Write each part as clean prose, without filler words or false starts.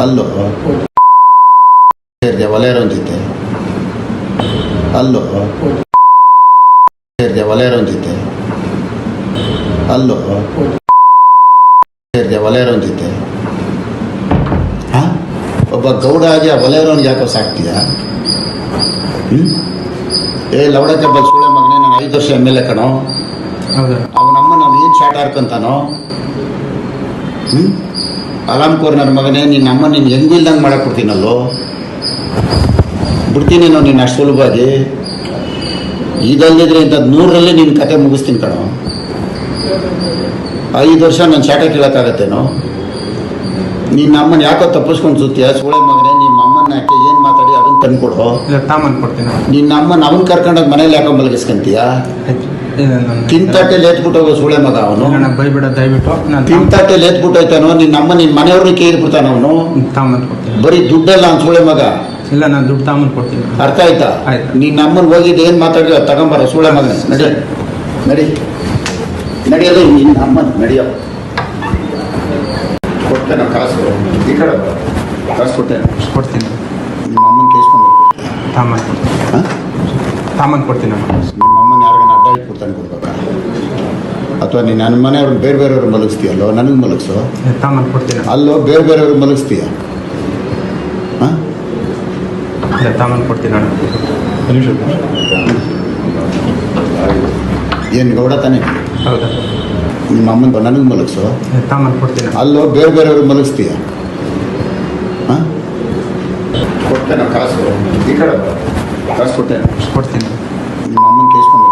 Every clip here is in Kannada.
ಅಲ್ಲೋ ಸೇರಿದೆ ಒಲೆಯರೊಂದ ಜೊತೆ ಅಲ್ಲೋ ಸೇರಿದೆ ಒಲೆಯರೊಂದ ಜೊತೆ ಅಲ್ಲೋ ಸೇರಿದೆ ಒಲೆಯರೊಂದ ಜೊತೆ ಒಬ್ಬ ಗೌಡ ಆಗಿ ಆ ಒಲೆಯರವನಿಗೆ ಯಾಕೋ ಸಾಕ್ತೀಯ? ಏ ಲವಡಕ್ಕೆ ಬಲ್ ಸುಳೆ ಮಗನೇ, ನಾನು 5 ವರ್ಷ MLA ಕಣೋ. ಅವನಮ್ಮ ನಾವು ಏನು ಶಾಟ್ ಹಾರ್ಕೊಂತಾನೋ. ಅಲಾಮ್ ಕೋರ್ನರ್ ಮಗನೇ, ನಿನ್ನ ಅಮ್ಮ ನೀನು ಹೆಂಗಿಲ್ದಂಗೆ ಮಾಡಕ್ಕೆ ಕೊಡ್ತೀನಲ್ಲೋ. ಬಿಡ್ತೀನಿ ನಾವು ನಿನ್ನ ಅಷ್ಟು ಸುಲಭವಾಗಿ. ಇದಲ್ಲಿದ್ರೆ ಇಂಥದ್ದು 100ರಲ್ಲಿ ನಿನ್ನ ಕತೆ ಮುಗಿಸ್ತೀನಿ ಕಣೋ. 5 ವರ್ಷ ನಾನು ಶಾಟ ಕೇಳೋಕ್ಕಾಗತ್ತೇನೋ. ನಿನ್ನ ಅಮ್ಮನ ಯಾಕೋ ತಪ್ಪಿಸ್ಕೊಂಡು ಸುತ್ತೀಯ ಸುಳೆ ಮಗನೇ. ನಿಮ್ಮ ಅಮ್ಮನ ಯಾಕೆ ಏನು ಮಾತಾಡಿ ಅದನ್ನ ತಂದ್ಕೊಡು. ಕೊಡ್ತೀನಿ. ನಿನ್ನ ಅಮ್ಮನ ಅವನ್ ಕರ್ಕೊಂಡೋಗಿ ಮನೇಲಿ ಯಾಕೋ ಮಲಗಿಸ್ಕೊಂತೀಯ? ತಿಂತಟ್ಟೆಲಿ ಎತ್ಬಿಟ್ಟು ಹೋಗೋ ಸುಳೆ ಮಗ ಅವನು. ಬೈಬಿಡ ದಯವಿಟ್ಟು. ತಿಂತಟ್ಟೆಲಿ ಎತ್ಬಿಟ್ಟೋಯ್ತಾನೋ ನಿನ್ನ ಅಮ್ಮ ನಿನ್ನ ಮನೆಯವ್ರನ್ನ ಕೇಳ್ಬಿಡ್ತಾನ ಅವನು. ಬರೀ ದುಡ್ಡಲ್ಲ ಅವ್ನು ಸುಳೆ ಮಗ. ಇಲ್ಲ, ನಾನು ದುಡ್ಡು ತಾಮನ್ ಕೊಡ್ತೀನಿ. ಅರ್ಥ ಆಯ್ತಾ? ನಿನ್ನ ಅಮ್ಮನ ಹೋಗಿದ್ದು ಏನು ಮಾತಾಡಿ ತಗೊಂಬಾರ ಸುಳೆ ಮಗನೇ. ನಡಿ ನಡಿ ನಡಿಯಲ್ಲ ನಿನ್ನ ಅಮ್ಮನ ನಡಿಯೋ. ಕೊಡ್ತೇನೆ ಕಾಸು. ಈ ಕಡೆ ಕಾಸು ಕೊಡ್ತೀನಿ. ನಿಮ್ಮ ಅಮ್ಮನ ಕೇಸ್ಕೊಂಡು ತಾಮನ್ ಕೊಡ್ತೀನಿ. ನಿಮ್ಮ ಅಮ್ಮನ ಯಾರಿಗಾನ ಅಡ್ಡ ಇಟ್ಬಿಡ್ತಾನೆ ಕೊಡ್ಬೇಕಾ? ಅಥವಾ ನೀನು ನನ್ನ ಮನೆಯವ್ರನ್ನ ಬೇರೆ ಬೇರೆಯವ್ರು ಮಲಗಿಸ್ತೀಯಲ್ಲೋ, ನನಗೆ ಮಲಗಿಸೋ. ತಾಮನ್ ಕೊಡ್ತೀನಿ. ಅಲ್ಲೋ ಬೇರೆ ಬೇರೆಯವ್ರು ಮಲಗಿಸ್ತೀಯ. ತಾಮನ್ ಕೊಡ್ತೀನಿ. ಏನು ಗೌಡ ತಾನೆ? ಹೌದಾ? ನಿಮ್ಮ ಅಮ್ಮನ ನನಗೆ ಮಲಗಿಸೋ. ತಾಮನ್ ಕೊಡ್ತೀನಿ. ಅಲ್ಲೋ ಬೇರೆ ಬೇರೆಯವ್ರು ಮಲಗಿಸ್ತೀಯ. ಕೊಡ್ತೇನೆ ಕಾಸು. ಈ ಕಡೆ ಕಾಸು ಕೊಡ್ತೀನಿ. ನಿಮ್ಮ ಅಮ್ಮನ ಕೇಸ್ಕೊಂಡು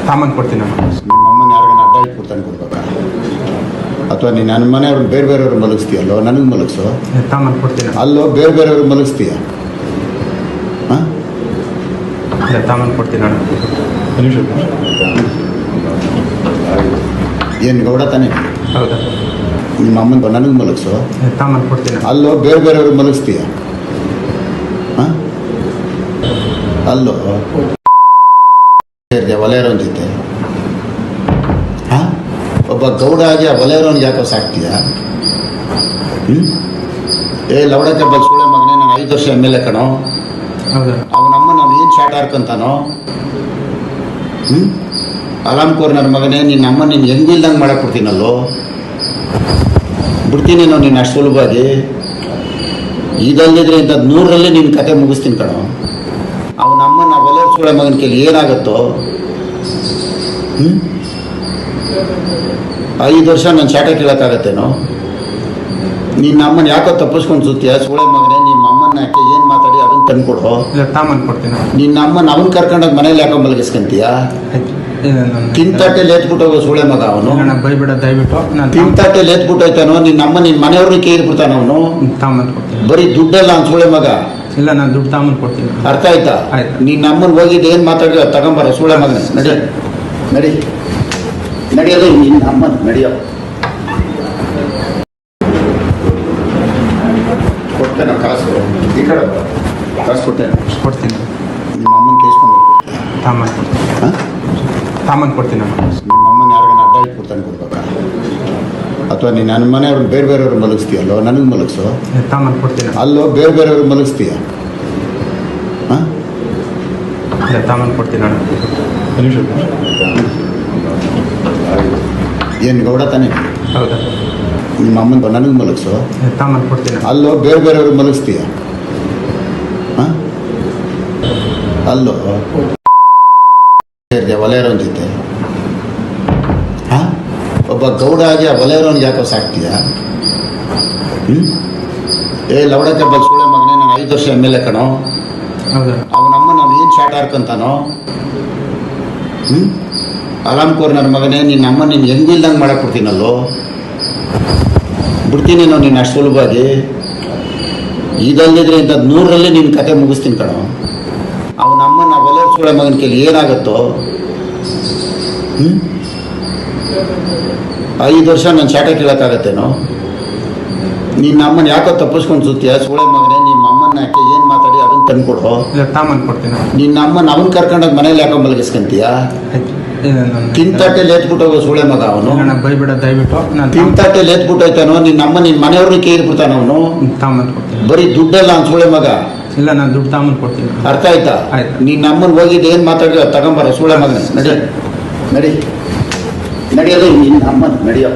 ತಾಮನ್ ಕೊಡ್ತೀನಿ. ನಿಮ್ಮ ಅಮ್ಮನ ಯಾರಿಗಾನ ಅಡ್ಡ ಇಟ್ಬಿಡ್ತಾನೆ ಕೊಡ್ಬೇಕಾ? ಅಥವಾ ನೀನು ನನ್ನ ಮನೆಯವ್ರನ್ನ ಬೇರೆ ಬೇರೆಯವ್ರು ಮಲಗಿಸ್ತೀಯಲ್ಲೋ, ನನಗೆ ಮಲಗಿಸೋ. ತಾಮನ್ ಕೊಡ್ತೀನಿ. ಅಲ್ಲೋ ಬೇರೆ ಬೇರೆಯವ್ರು ಮಲಗಿಸ್ತೀಯ. ತಾಮನ್ ಕೊಡ್ತೀನಿ. ಏನು ಗೌಡ ತಾನೆ? ಹೌದಾ? ನಿಮ್ಮ ಅಮ್ಮನ ನನಗೆ ಮಲಗಿಸೋ. ತಾಮನ್ ಕೊಡ್ತೀನಿ. ಅಲ್ಲೋ ಬೇರೆ ಬೇರೆಯವ್ರು ಮಲಗಿಸ್ತೀಯ. ಅಲ್ಲೋ ಸೇರಿದೆ ಒಲೆಯರೊಂದ ಜೊತೆ ಒಬ್ಬ ಗೌಡ ಆಗಿ ಆ ಒಲೆಯರವನಿಗೆ ಯಾಕೋ ಸಾಕ್ತೀಯ? ಏ ಲವಡಕ್ಕೆ ಬಲ್ ಸುಳೆ ಮಗನೇ, ನಾನು 5 ವರ್ಷ MLA ಕಣೋ. ಅವನಮ್ಮ ನಾವು ಏನು ಶಾಟ್ ಹಾರ್ಕೊಂತಾನೋ. ಅಲಾಮ್ ಕೋರ್ನರ್ ಮಗನೇ, ನಿನ್ನ ಅಮ್ಮ ನೀನು ಹೆಂಗಿಲ್ದಂಗೆ ಮಾಡಕ್ಕೆ ಕೊಡ್ತೀನಲ್ಲೋ. ಬಿಡ್ತೀನಿ ನಾವು ನಿನ್ನ ಅಷ್ಟು ಸುಲಭವಾಗಿ. ಇದಲ್ಲಿದ್ರೆ ಇಂಥದ್ದು 100ರಲ್ಲಿ ನಿನ್ನ ಕತೆ ಮುಗಿಸ್ತೀನಿ ಕಣೋ. ಅವನಮ್ಮ ನಾವು ಒಲೆ ಸುಳೆ ಮಗನ ಕೇಳಿ ಏನಾಗುತ್ತೋ. 5 ವರ್ಷ ನಾನು ಶಾಟ ಕೇಳೋಕ್ಕಾಗತ್ತೇನೋ. ನಿನ್ನ ಅಮ್ಮನ ಯಾಕೋ ತಪ್ಪಿಸ್ಕೊಂಡು ಸುತ್ತೀಯ ಸುಳೆ ಮಗನೇ. ನಿಮ್ಮ ಅಮ್ಮನ ಯಾಕೆ ಏನು ಮಾತಾಡಿ ಅದನ್ನ ತಂದ್ಕೊಡು. ತಾಮನ್ ಕೊಡ್ತೀನಿ. ನಿನ್ನ ಅಮ್ಮನ ಅವನ್ ಕರ್ಕೊಂಡೋಗಿ ಮನೇಲಿ ಯಾಕೋ ಮಲಗಿಸ್ಕೊಂತೀಯ? ತಿಂತಟ್ಟೆಲಿ ಎತ್ಬಿಟ್ಟು ಹೋಗೋ ಸುಳೆ ಮಗ ಅವನು. ಬೈಬಿಡ ದಯವಿಟ್ಟು. ತಿಂತಟ್ಟೆಲಿ ಎತ್ಬಿಟ್ಟೋಯ್ತಾನೋ ನಿನ್ನ ಅಮ್ಮ ನಿನ್ನ ಮನೆಯವ್ರನ್ನ ಕೇಳ್ಬಿಡ್ತಾನ ಅವನು. ತಾಮನ್ ಕೊಡ್ತೀನಿ. ಬರೀ ದುಡ್ಡಲ್ಲ ಅವ್ನು ಸುಳೆ ಮಗ. ಇಲ್ಲ, ನಾನು ದುಡ್ಡು ತಾಮನ್ ಕೊಡ್ತೀನಿ. ಅರ್ಥ ಆಯ್ತಾ? ನಿನ್ನ ಅಮ್ಮನ ಹೋಗಿದ್ದು ಏನು ಮಾತಾಡಿ ತಗೊಂಬಾರ ಸುಳೆ ಮಗನೇ. ನಡಿ ನಡಿ ನಡಿಯಲ್ಲ ನಿನ್ನ ಅಮ್ಮನ ನಡಿಯೋ. ಕೊಡ್ತೇನೆ ಕಾಸು. ಈ ಕಡೆ ಕಾಸು ಕೊಡ್ತೀನಿ. ನಿಮ್ಮ ಅಮ್ಮನ ಕೇಸ್ಕೊಂಡು ತಾಮನ್ ಕೊಡ್ತೀನಿ. ನಿಮ್ಮ ಅಮ್ಮನ ಯಾರಿಗಾನ ಅಡ್ಡ ಇಟ್ಬಿಡ್ತಾನೆ ಕೊಡ್ಬೇಕಾ? ಅಥವಾ ನೀನು ನನ್ನ ಮನೆಯವ್ರನ್ನ ಬೇರೆ ಬೇರೆಯವ್ರು ಮಲಗಿಸ್ತೀಯಲ್ಲೋ, ನನಗೆ ಮಲಗಿಸೋ. ತಾಮನ್ ಕೊಡ್ತೀನಿ. ಅಲ್ಲೋ ಬೇರೆ ಬೇರೆಯವ್ರು ಮಲಗಿಸ್ತೀಯ. ತಾಮನ್ ಕೊಡ್ತೀನಿ. ಏನು ಗೌಡ ತಾನೆ? ಹೌದಾ? ನಿಮ್ಮ ಅಮ್ಮನ ನನಗೆ ಮಲಗಿಸೋ. ತಾಮನ್ ಕೊಡ್ತೀನಿ. ಅಲ್ಲೋ ಬೇರೆ ಬೇರೆಯವ್ರು ಮಲಗಿಸ್ತೀಯ. ಅಲ್ಲೋ ಸೇರಿದೆ ಒಲೆಯರೊಂದ ಜೊತೆ ಒಬ್ಬ ಗೌಡ ಆಗಿ ಆ ಒಲೆಯರವನಿಗೆ ಯಾಕೋ ಸಾಕ್ತೀಯ? ಏ ಲವಡಕ್ಕೆ ಬಲ್ ಸುಳೆ ಮಗನೇ, ನಾನು 5 ವರ್ಷ MLA ಕಣೋ. ಅವನಮ್ಮ ನಾವು ಏನು ಶಾಟ್ ಹಾರ್ಕೊಂತಾನೋ. ಅಲಾಮ್ ಕೋರ್ನರ್ ಮಗನೇ, ನಿನ್ನ ಅಮ್ಮ ನೀನು ಹೆಂಗಿಲ್ದಂಗೆ ಮಾಡಕ್ಕೆ ಕೊಡ್ತೀನಲ್ಲೋ. ಬಿಡ್ತೀನಿ ನಾವು ನಿನ್ನ ಅಷ್ಟು ಸುಲಭವಾಗಿ. ಇದಲ್ಲಿದ್ರೆ ಇಂಥದ್ದು 100ರಲ್ಲಿ ನಿನ್ನ ಕತೆ ಮುಗಿಸ್ತೀನಿ ಕಣೋ. ಅವನಮ್ಮ ನಾವು ಒಲೆ ಸುಳೆ ಮಗನ ಕೇಳಿ ಏನಾಗುತ್ತೋ. 5 ವರ್ಷ ನಾನು ಶಾಟ ಕೇಳೋಕ್ಕಾಗತ್ತೇನೋ. ನಿನ್ನ ಅಮ್ಮನ ಯಾಕೋ ತಪ್ಪಿಸ್ಕೊಂಡು ಸುತ್ತೀಯ ಸುಳೆ ಮಗನೇ. ನಿಮ್ಮ ಅಮ್ಮನ ಯಾಕೆ ಏನು ಮಾತಾಡಿ ಅದನ್ನ ತಂದ್ಕೊಡು. ತಾಮನ್ ಕೊಡ್ತೀನಿ. ನಿನ್ನ ಅಮ್ಮನ ಅವನ್ ಕರ್ಕೊಂಡೋಗಿ ಮನೇಲಿ ಯಾಕೋ ಮಲಗಿಸ್ಕೊಂತೀಯ? ತಿಂತಟ್ಟೆ ಲೇತ್ಬಿಟ್ಟು ಹೋಗೋ ಸೂಳೆ ಮಗ ಅವನು. ನನ್ನ ಬೈಬೇಡ ದಯವಿಟ್ಟು ನಾನು ತಿಂತಟ್ಟೆ ಲೇತ್ಬಿಟ್ಟು ಹೋಯ್ತಾನೋ ನಿನ್ನ ಅಮ್ಮ ನಿನ್ನ ಮನೆಯವ್ರನ್ನ ಕೇಳ್ಬಿಡ್ತಾನ ಅವನು. ತಾಮನ್ ಕೊಡ್ತೀನಿ. ಬರೀ ದುಡ್ಡಲ್ಲ ಅವ್ನು ಸೂಳೆ ಮಗ. ಇಲ್ಲ ನಾನು ದುಡ್ಡು ತಾಮನ್ ಕೊಡ್ತೀನಿ. ಅರ್ಥ ಆಯ್ತಾ? ಆಯ್ತು. ನಿನ್ನ ಅಮ್ಮನ ಹೋಗಿದ್ದು ಏನು ಮಾತಾಡಿದ ತಗೊಂಬಾರ ಸೂಳೆ ಮಗನೇ. ನಡಿ ನಡಿ ನಡಿಯೋದು ನಿನ್ನ ಅಮ್ಮನ ನಡಿಯೋ.